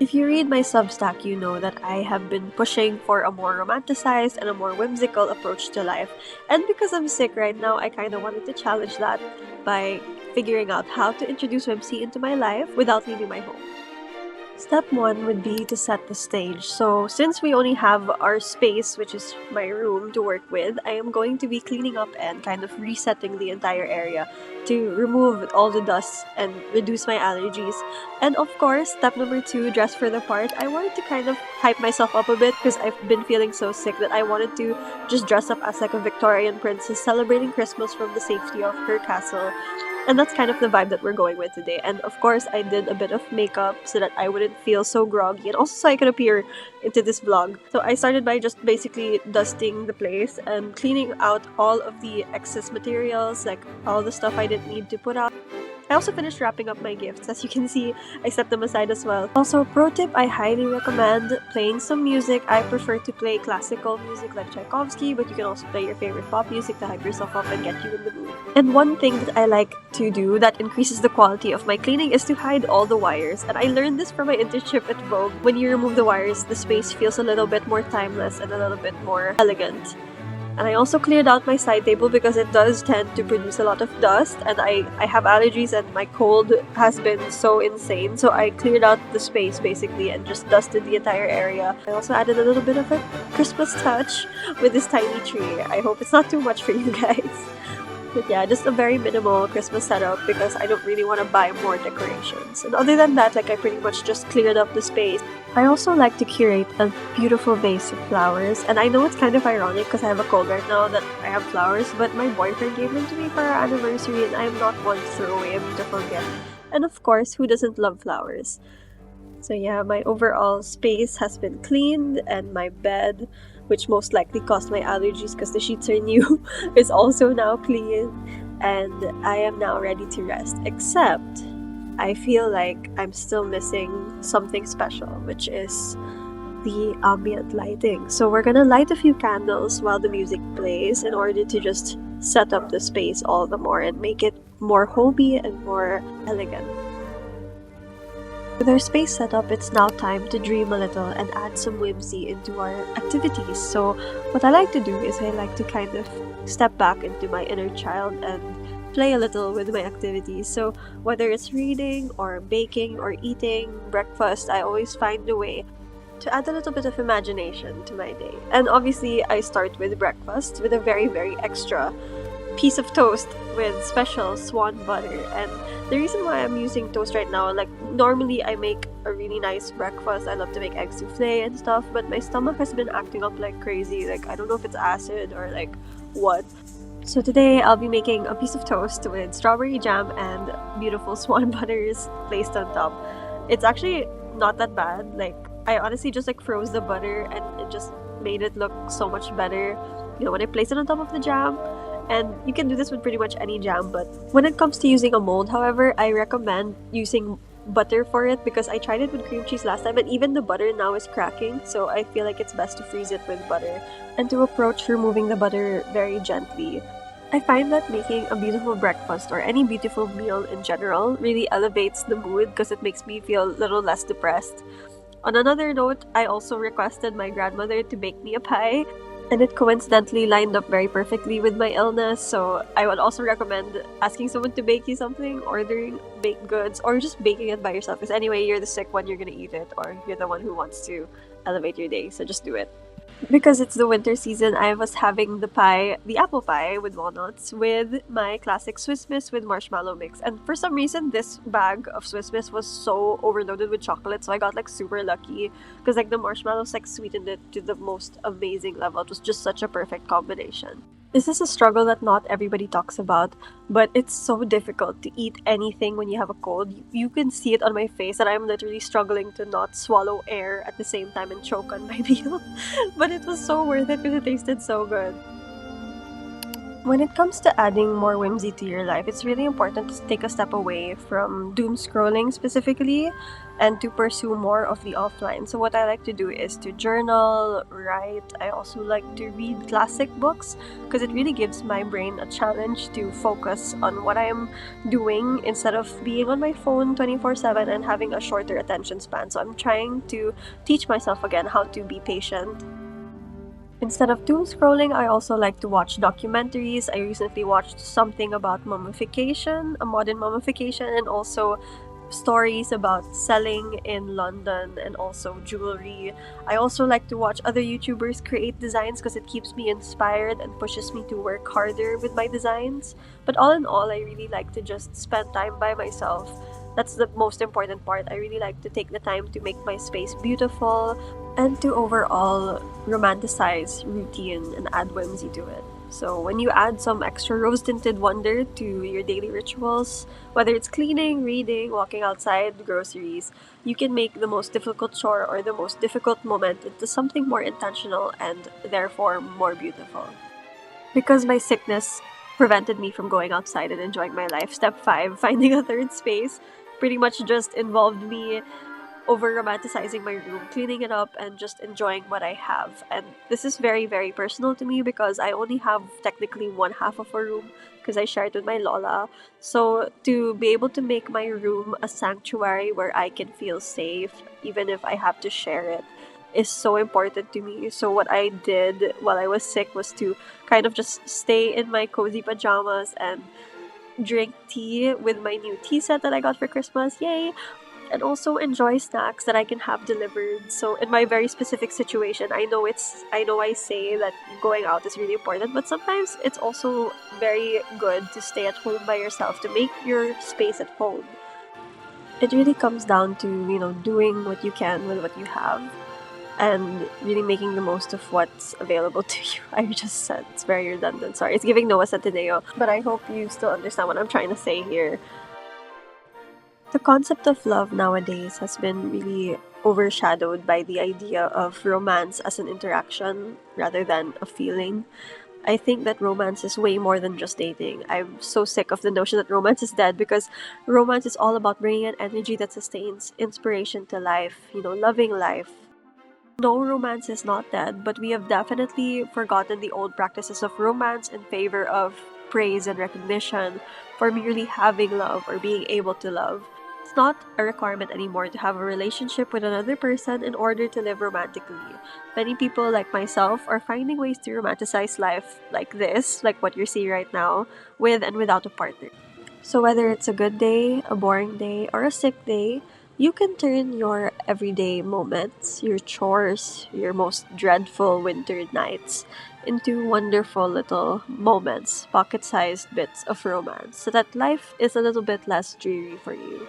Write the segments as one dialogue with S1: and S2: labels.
S1: If you read my Substack, you know that I have been pushing for a more romanticized and a more whimsical approach to life. And because I'm sick right now, I kind of wanted to challenge that by figuring out how to introduce whimsy into my life without leaving my home. Step one would be to set the stage. So since we only have our space, which is my room, to work with, I am going to be cleaning up and kind of resetting the entire area to remove all the dust and reduce my allergies. And of course, step number two, dress for the part. I wanted to kind of hype myself up a bit because I've been feeling so sick that I wanted to just dress up as like a Victorian princess celebrating Christmas from the safety of her castle. And that's kind of the vibe that we're going with today. And of course, I did a bit of makeup so that I wouldn't feel so groggy and also so I could appear into this vlog. So I started by just basically dusting the place and cleaning out all of the excess materials, like all the stuff I didn't need to put out. I also finished wrapping up my gifts. As you can see, I set them aside as well. Also, pro tip, I highly recommend playing some music. I prefer to play classical music like Tchaikovsky, but you can also play your favorite pop music to hype yourself up and get you in the mood. And one thing that I like to do that increases the quality of my cleaning is to hide all the wires. And I learned this from my internship at Vogue. When you remove the wires, the space feels a little bit more timeless and a little bit more elegant. And I also cleared out my side table because it does tend to produce a lot of dust, and I have allergies and my cold has been so insane, so I cleared out the space basically and just dusted the entire area. I also added a little bit of a Christmas touch with this tiny tree. I hope it's not too much for you guys. But yeah, just a very minimal Christmas setup because I don't really want to buy more decorations. And other than that, like, I pretty much just cleared up the space. I also like to curate a beautiful vase of flowers. And I know it's kind of ironic because I have a cold right now that I have flowers, but my boyfriend gave them to me for our anniversary and I am not one to throw away a beautiful gift. And of course, who doesn't love flowers? So yeah, my overall space has been cleaned and my bed, which most likely caused my allergies because the sheets are new, is also now clean, and I am now ready to rest. Except, I feel like I'm still missing something special, which is the ambient lighting. So we're gonna light a few candles while the music plays in order to just set up the space all the more and make it more homey and more elegant. With our space set up, it's now time to dream a little and add some whimsy into our activities. So what I like to do is I like to kind of step back into my inner child and play a little with my activities. So whether it's reading or baking or eating breakfast, I always find a way to add a little bit of imagination to my day. And obviously, I start with breakfast with a very, very extra piece of toast with special Swan butter. And the reason why I'm using toast right now, like, normally I make a really nice breakfast. I love to make egg souffle and stuff, but my stomach has been acting up like crazy. Like, I don't know if it's acid or like what. So today I'll be making a piece of toast with strawberry jam and beautiful Swan butters placed on top. It's actually not that bad. Like, I honestly just like froze the butter and it just made it look so much better, you know, when I place it on top of the jam. And you can do this with pretty much any jam, but when it comes to using a mold, however, I recommend using butter for it because I tried it with cream cheese last time and even the butter now is cracking, so I feel like it's best to freeze it with butter and to approach removing the butter very gently. I find that making a beautiful breakfast or any beautiful meal in general really elevates the mood because it makes me feel a little less depressed. On another note, I also requested my grandmother to bake me a pie, and it coincidentally lined up very perfectly with my illness, so I would also recommend asking someone to bake you something, ordering baked goods, or just baking it by yourself, because anyway, you're the sick one, you're gonna eat it, or you're the one who wants to elevate your day, so just do it. Because it's the winter season, I was having the apple pie with walnuts with my classic Swiss Miss with marshmallow mix. And for some reason, this bag of Swiss Miss was so overloaded with chocolate, so I got like super lucky because like the marshmallows like sweetened it to the most amazing level. It was just such a perfect combination. This is a struggle that not everybody talks about, but it's so difficult to eat anything when you have a cold. You can see it on my face that I'm literally struggling to not swallow air at the same time and choke on my meal. But it was so worth it because it tasted so good. When it comes to adding more whimsy to your life, it's really important to take a step away from doom scrolling specifically and to pursue more of the offline. So, what I like to do is to journal, write. I also like to read classic books because it really gives my brain a challenge to focus on what I'm doing instead of being on my phone 24/7 and having a shorter attention span. So, I'm trying to teach myself again how to be patient. Instead of doom scrolling, I also like to watch documentaries. I recently watched something about mummification, a modern mummification, and also stories about selling in London and also jewelry. I also like to watch other YouTubers create designs because it keeps me inspired and pushes me to work harder with my designs. But all in all, I really like to just spend time by myself. That's the most important part. I really like to take the time to make my space beautiful and to overall romanticize routine and add whimsy to it. So when you add some extra rose-tinted wonder to your daily rituals, whether it's cleaning, reading, walking outside, groceries, you can make the most difficult chore or the most difficult moment into something more intentional and therefore more beautiful. Because my sickness prevented me from going outside and enjoying my life, step 5, finding a third space, pretty much just involved me over romanticizing my room, cleaning it up, and just enjoying what I have. And this is very, very personal to me because I only have technically one half of a room because I share it with my Lola. So to be able to make my room a sanctuary where I can feel safe, even if I have to share it, is so important to me. So what I did while I was sick was to kind of just stay in my cozy pajamas and drink tea with my new tea set that I got for Christmas. Yay! And also enjoy snacks that I can have delivered. So in my very specific situation, I know I say that going out is really important, but sometimes it's also very good to stay at home by yourself to make your space at home. It really comes down to, doing what you can with what you have and really making the most of what's available to you. I just said it's very redundant. Sorry, it's giving Noah Centineo, but I hope you still understand what I'm trying to say here. The concept of love nowadays has been really overshadowed by the idea of romance as an interaction rather than a feeling. I think that romance is way more than just dating. I'm so sick of the notion that romance is dead because romance is all about bringing an energy that sustains inspiration to life, loving life. No, romance is not dead, but we have definitely forgotten the old practices of romance in favor of praise and recognition for merely having love or being able to love. It's not a requirement anymore to have a relationship with another person in order to live romantically. Many people, like myself, are finding ways to romanticize life like this, like what you're seeing right now, with and without a partner. So, whether it's a good day, a boring day, or a sick day, you can turn your everyday moments, your chores, your most dreadful winter nights, into wonderful little moments, pocket sized bits of romance, so that life is a little bit less dreary for you.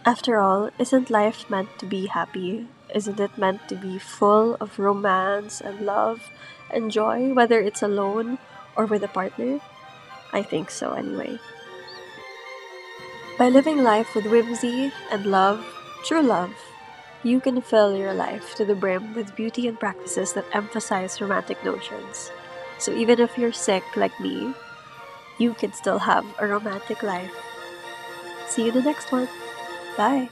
S1: After all, isn't life meant to be happy? Isn't it meant to be full of romance and love and joy, whether it's alone or with a partner? I think so, anyway. By living life with whimsy and love, true love, you can fill your life to the brim with beauty and practices that emphasize romantic notions. So even if you're sick like me, you can still have a romantic life. See you in the next one. Bye.